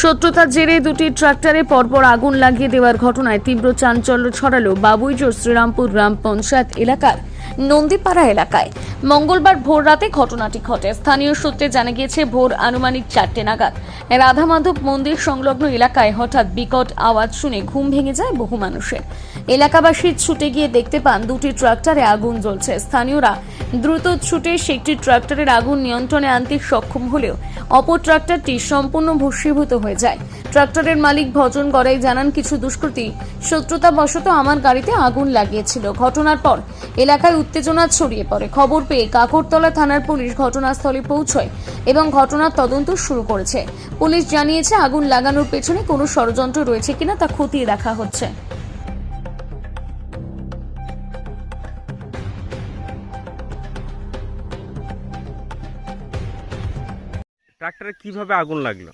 শত্রুতার জেরে দুটি ট্রাক্টরে পরপর আগুন লাগিয়ে দেওয়ার ঘটনায় তীব্র চাঞ্চল্য ছড়ালো বাবুইজোর শ্রীরামপুর গ্রাম পঞ্চায়েত এলাকার নন্দীপাড়া এলাকায়। মঙ্গলবার ভোর রাতে ঘটনাটি ঘটে। স্থানীয় সূত্রে জানা গিয়েছে, ভোর আনুমানিক 4টে নাগাদ রাধা মাধব মন্দির সংলগ্ন এলাকায় হঠাৎ বিকট আওয়াজ শুনে ঘুম ভেঙে যায় বহু মানুষের। এলাকাবাসী ছুটে গিয়ে দেখতে পান দুটি ট্রাক্টরে আগুন জ্বলছে। স্থানীয়রা দ্রুত ছুটে একটি ট্রাক্টরের আগুন নিয়ন্ত্রণে আনতে সক্ষম হলেও অপর ট্রাক্টরটি সম্পূর্ণ ভস্মীভূত হয়ে যায়। ট্রাক্টরের মালিক ভজন গড়াই জানান, কিছু দুষ্কৃতী শত্রুতাবশত আমার গাড়িতে আগুন লাগিয়েছিল। ঘটনার পর এলাকায় উত্তেজনা ছড়িয়ে পড়ে। খবর পেয়ে কাকরতলা থানার পুলিশ ঘটনাস্থলে পৌঁছয় এবং ঘটনার তদন্ত শুরু করেছে। পুলিশ জানিয়েছে, আগুন লাগানোর পেছনে কোনো ষড়যন্ত্র রয়েছে কিনা তা খতিয়ে দেখা হচ্ছে। ট্রাক্টরে কিভাবে আগুন লাগলো?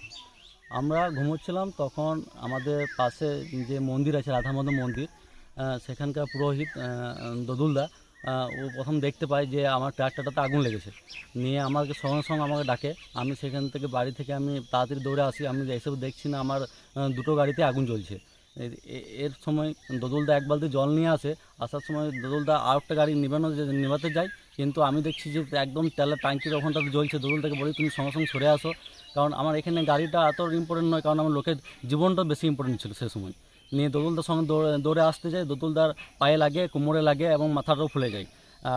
আমরা ঘুমোচ্ছিলাম, তখন আমাদের পাশে যে মন্দির আছে রাধা মাধব মন্দির, সেখানকার পুরোহিত দদুলদা ও প্রথম দেখতে পায় যে আমার ট্রাক্টরটাতে আগুন লেগেছে। নিয়ে আমাকে সঙ্গে সঙ্গে আমাকে ডাকে। আমি সেখান থেকে বাড়ি থেকে আমি তাড়াতাড়ি দৌড়ে আসি। আমি এসব দেখছি না আমার দুটো গাড়িতে আগুন জ্বলছে। এর সময় দদুলদা এক বালতি জল নিয়ে আসে। আসার সময় দদুলদা আর একটা গাড়ি নেভাতে যায়, কিন্তু আমি দেখছি যে একদম তেলের ট্যাঙ্কির ওখানটাতে জ্বলছে। দদুলদাকে বলি, তুমি সঙ্গে সঙ্গে সরে আসো, কারণ আমার এখানে গাড়িটা এত ইম্পর্টেন্ট নয়, কারণ আমার লোকের জীবনটা বেশি ইম্পর্টেন্ট ছিল সে সময়। নিয়ে দদুলদার সঙ্গে দৌড়ে আসতে যায়। দদুলদার পায়ে লাগে, কোমরে লাগে এবং মাথাটাও ফুলে যায়।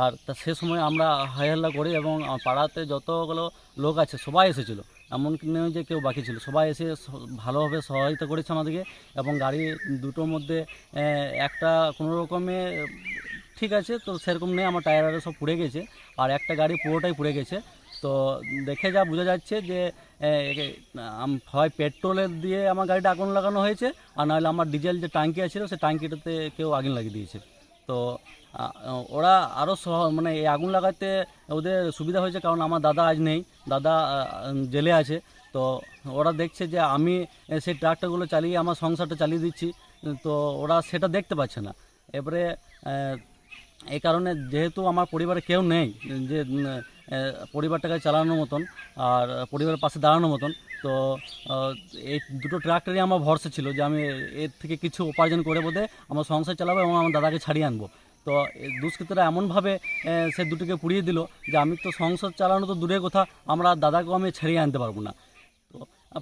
আর তা সে সময় আমরা হাইহাল্লা করি এবং পাড়াতে যতগুলো লোক আছে সবাই এসেছিলো, এমনকি নয় যে কেউ বাকি ছিল। সবাই এসে ভালোভাবে সহায়তা করেছে আমাদেরকে। এবং গাড়ি দুটোর মধ্যে একটা কোনো রকমে ঠিক আছে, তো সেরকম নেই, আমার টায়ারে সব পুড়ে গেছে। আর একটা গাড়ি পুরোটাই পুড়ে গেছে। তো দেখে যা বোঝা যাচ্ছে যে হয় পেট্রোলের দিয়ে আমার গাড়িটা আগুন লাগানো হয়েছে, আর নাহলে আমার ডিজেল যে ট্যাঙ্কি আছে সেই ট্যাঙ্কিটাতে কেউ আগুন লাগিয়ে দিয়েছে। তো ওরা আরও মানে এই আগুন লাগাতে ওদের সুবিধা হয়েছে, কারণ আমার দাদা আজ নেই, দাদা জেলে আছে। তো ওরা দেখছে যে আমি সেই ট্রাক্টরগুলো চালিয়ে আমার সংসারটা চালিয়ে দিচ্ছি, তো ওরা সেটা দেখতে পাচ্ছে না। এবারে এই কারণে যেহেতু আমার পরিবারে কেউ নেই যে পরিবারটাকে চালানোর মতন আর পরিবারের পাশে দাঁড়ানোর মতন, তো এই দুটো ট্রাক্টরই আমার ভরসা ছিল যে আমি এর থেকে কিছু উপার্জন করে বোধে আমার সংসার চালাবো এবং আমার দাদাকে ছাড়িয়ে আনবো। তো দুষ্কৃতরা এমনভাবে সে দুটোকে পুড়িয়ে দিল যে আমি তো সংসার চালানো তো দূরের কথা, আমরা দাদাকেও আমি ছাড়িয়ে আনতে পারবো না। তো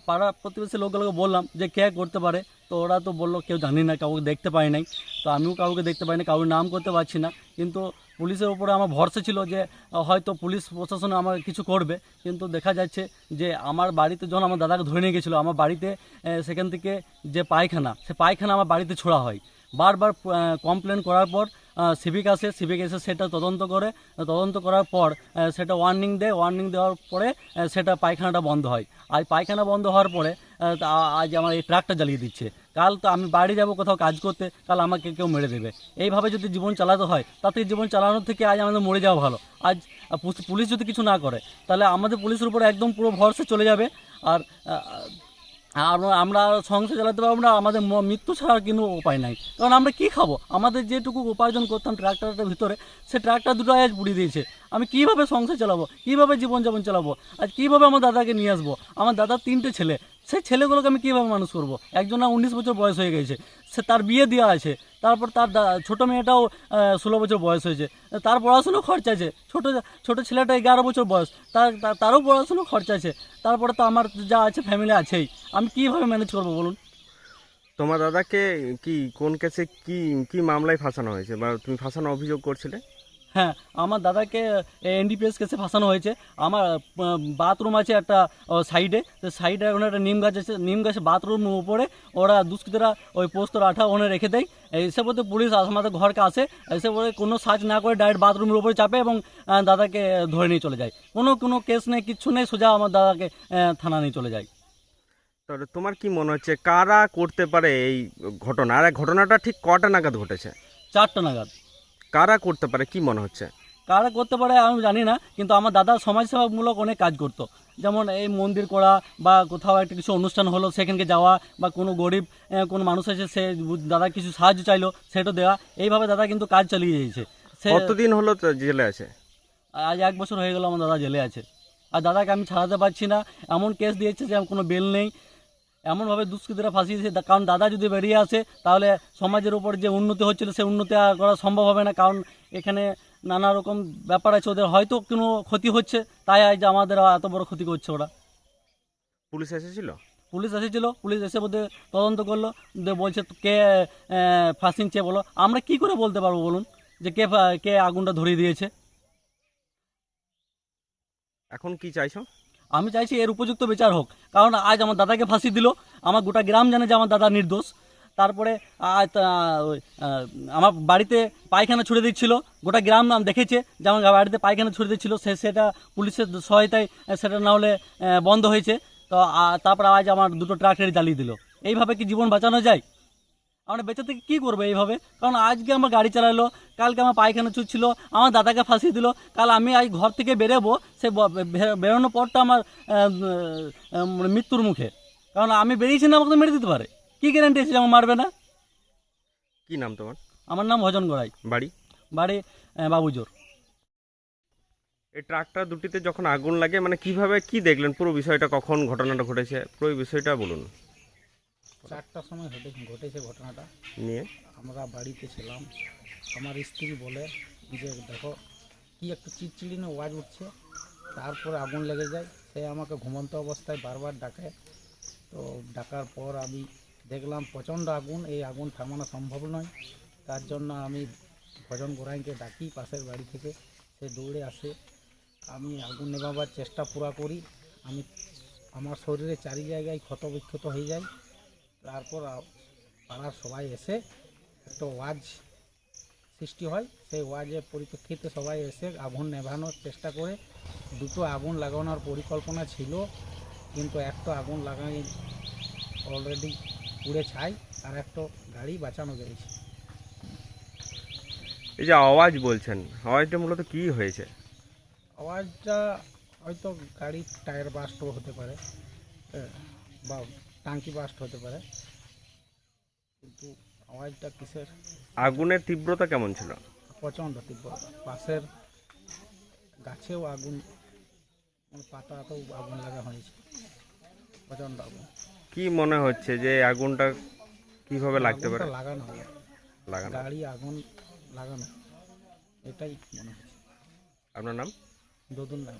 পাড়া প্রতিবেশী লোকগুলোকে বললাম যে কে করতে পারে, তো ওরা তো বললো কেউ জানি না, কাউকে দেখতে পাই নাই। তো আমিও কাউকে দেখতে পাই না, কাউকে নাম করতে পারছি না। কিন্তু পুলিশের উপরে আমার ভরসা ছিল যে হয়তো পুলিশ প্রশাসন আমার কিছু করবে। কিন্তু দেখা যাচ্ছে যে আমার বাড়িতে যখন আমার দাদাকে ধরে নিয়ে গেছিলো, আমার বাড়িতে সেখান থেকে যে পায়খানা, সে পায়খানা আমার বাড়িতে ছোড়া হয়। বারবার কমপ্লেন করার পর সিভিক এসে সেটা তদন্ত করার পর সেটা ওয়ার্নিং দেওয়ার পরে সেটা পায়খানাটা বন্ধ হয়। আজ পায়খানা বন্ধ হওয়ার পরে আজ আমার এই ট্রাকটা জ্বালিয়ে দিচ্ছে। কাল তো আমি বাড়ি যাব কোথাও কাজ করতে, কাল আমাকে কেউ মেরে দেবে। এইভাবে যদি জীবন চালাতে হয়, তাতে জীবন চালানোর থেকে আজ আমাদের মরে যাওয়া ভালো। আজ পুলিশ যদি কিছু না করে, তাহলে আমাদের পুলিশের উপরে একদম পুরো ভরসা চলে যাবে। আর আমরা সংসার চালাতে পারবো না, আমাদের মৃত্যু ছাড়ার কোনো উপায় নাই। কারণ আমরা কী খাবো? আমাদের যেটুকু উপার্জন করতাম ট্রাক্টরটার ভিতরে, সে ট্রাক্টর দুটো আজ পুড়িয়ে দিয়েছে। আমি কীভাবে সংসার চালাবো, কীভাবে জীবনযাপন চালাবো? আজ কীভাবে আমার দাদাকে নিয়ে আসবো? আমার দাদার 3টে ছেলে, সেই ছেলেগুলোকে আমি কীভাবে মানুষ করবো? একজনের 19 বছর বয়স হয়ে গেছে, সে তার বিয়ে দেওয়া আছে। তারপর তার ছোটো মেয়েটাও 16 বছর বয়স হয়েছে, তার পড়াশুনো খরচা আছে। ছোটো ছেলেটা 11 বছর বয়স, তারও পড়াশুনো খরচা আছে। তারপরে তো আমার যা আছে ফ্যামিলি আছেই, আমি কীভাবে ম্যানেজ করবো বলুন? তোমার দাদাকে কি কোন কেসে কি কি মামলায় ফাঁসানো হয়েছে বা তুমি ফাঁসানো অভিযোগ করছিলে? হ্যাঁ, আমার দাদাকে এনডিপিএস কেসে ফাঁসানো হয়েছে। আমার বাথরুম আছে একটা সাইডে, তো সাইডে এখন একটা নিম গাছ আছে, নিম গাছে বাথরুমের উপরে ওরা দুষ্কৃতীরা ওই পোস্তর আঠা ওখানে রেখে দেয়। এসে বলতে পুলিশ আমাদের ঘরকে আসে, এসে বলে কোনো সার্চ না করে ডাইরেক্ট বাথরুমের উপরে চাপে এবং দাদাকে ধরে নিয়ে চলে যায়। কোনো কেস নেই, কিচ্ছু নেই, সোজা আমার দাদাকে থানা নিয়ে চলে যায়। তাহলে তোমার কি মনে হচ্ছে কারা করতে পারে এই ঘটনা? আর ঘটনাটা ঠিক কটা নাগাদ ঘটেছে? 4টা নাগাদ। কারা করতে পারে কি মনে হচ্ছে? কারা করতে পারে আমি জানি না, কিন্তু আমার দাদা সমাজসেবামূলক অনেক কাজ করতো। যেমন এই মন্দির করা বা কোথাও একটা কিছু অনুষ্ঠান হলো সেখানকে যাওয়া, বা কোনো গরিব কোনো মানুষ আছে সে দাদা কিছু সাহায্য চাইলো সেটা দেওয়া। এইভাবে দাদা কিন্তু কাজ চালিয়ে যাচ্ছে। সে কতদিন হলো তো জেলে আছে? আজ 1 বছর হয়ে গেল আমার দাদা জেলে আছে। আর দাদাকে আমি ছাড়াতে পারছি না, এমন কেস দিয়েছে যে কোনো বেল নেই। এমনভাবে দুষ্কৃতীরা ফাঁসিয়েছে কারণ দাদা যদি বেরিয়ে আসে তাহলে সমাজের উপর যে উন্নতি হচ্ছিল সে উন্নতি আর করা সম্ভব হবে না, কারণ এখানে নানা রকম ব্যাপার আছে, ওদের হয়তো কোনো ক্ষতি হচ্ছে, তাই আজ আমাদের এত বড় ক্ষতি করছে ওরা। পুলিশ এসেছিল? পুলিশ এসেছিলো, পুলিশ এসে বোধ তদন্ত করলো, দিয়ে বলছে কে ফাঁসিয়েছে বলো। আমরা কি করে বলতে পারবো বলুন যে কে আগুনটা ধরিয়ে দিয়েছে? এখন কি চাইছো? আমি চাইছি এর উপযুক্ত বিচার হোক, কারণ আজ আমার দাদাকে ফাঁসি দিল, আমার গোটা গ্রাম জানে যে আমার দাদা নির্দোষ। তারপরে আজ আমার বাড়িতে পায়খানা ছুড়ে দিচ্ছিল, গোটা গ্রাম দেখেছে যে আমার বাড়িতে পায়খানা ছুড়ে দিচ্ছিল, সেটা পুলিশের সহায়তায় সেটা না হলে বন্ধ হয়েছে। তো তারপর আজ আমার দুটো ট্রাক্টর জ্বালিয়ে দিল। এইভাবে কি জীবন বাঁচানো যায়? আমরা বেঁচে থেকে কী করবো এইভাবে? কারণ আজকে আমার গাড়ি চালালো, কালকে আমার পায়খানা ছুটছিল, আমার দাদাকে ফাঁসিয়ে দিল, কাল আমি আজ ঘর থেকে বেরোবো, সে বেরোনোর পরটা আমার মৃত্যুর মুখে, কারণ আমি বেরিয়েছি না, আমাকে তো মেরে দিতে পারে। কী গ্যারান্টি আছে যে আমার মারবে না? কি নাম তোমার? আমার নাম ভজন গড়াই, বাড়ি? বাড়ি বাবুজোর। এই ট্রাক্টর দুটিতে যখন আগুন লাগে মানে কিভাবে কি দেখলেন, পুরো বিষয়টা কখন ঘটনাটা ঘটেছে পুরো বিষয়টা বলুন। 4টার সময় ঘটেছে ঘটনাটা। নিয়ে আমরা বাড়িতে ছিলাম, আমার স্ত্রী বলে যে দেখো কি একটা চিড়চিড়িনো আওয়াজ উঠছে, তারপরে আগুন লেগে যায়। সে আমাকে ঘুমন্ত অবস্থায় বারবার ডাকে, তো ডাকার পর আমি দেখলাম প্রচণ্ড আগুন, এই আগুন থামানো সম্ভব নয়। তার জন্য আমি ভজন গোরাইকে ডাকি পাশের বাড়ি থেকে, সে দৌড়ে আসে। আমি আগুন নেভাবার চেষ্টা পুরা করি, আমার শরীরে চারি জায়গায় ক্ষত বিক্ষত হয়ে যায়। তারপর পাড়ার সবাই এসে একটা ওয়াজ সৃষ্টি হয়, সেই ওয়াজের পরিপ্রেক্ষিতে সবাই এসে আগুন নেভানোর চেষ্টা করে। দুটো আগুন লাগানোর পরিকল্পনা ছিল, কিন্তু একটা আগুন লাগাই অলরেডি পুড়ে ছাই, আর একটা গাড়ি বাঁচানো গেছে। এই যে আওয়াজ বলছেন, আওয়াজটা মূলত কি হয়েছে? আওয়াজটা হয়তো গাড়ির টায়ার বাস্টও হতে পারে, বা টাঙ্কি বাস্ট হতে পারে, কিন্তু আওয়াজটা কিসের? আগুনের তীব্রতা কেমন ছিল? প্রচণ্ড তীব্র, পাশের গাছেও আগুন, পাতাতেও আগুন লাগা হয়েছে, প্রচণ্ড আগুন। কি মনে হচ্ছে যে আগুনটা কিভাবে লাগতে পারে? আগুনটা লাগানো হবে, লাগানো। গাড়ি আগুন লাগানো, এটাই মনে হচ্ছে। আপনার নাম? দোদুল নাম।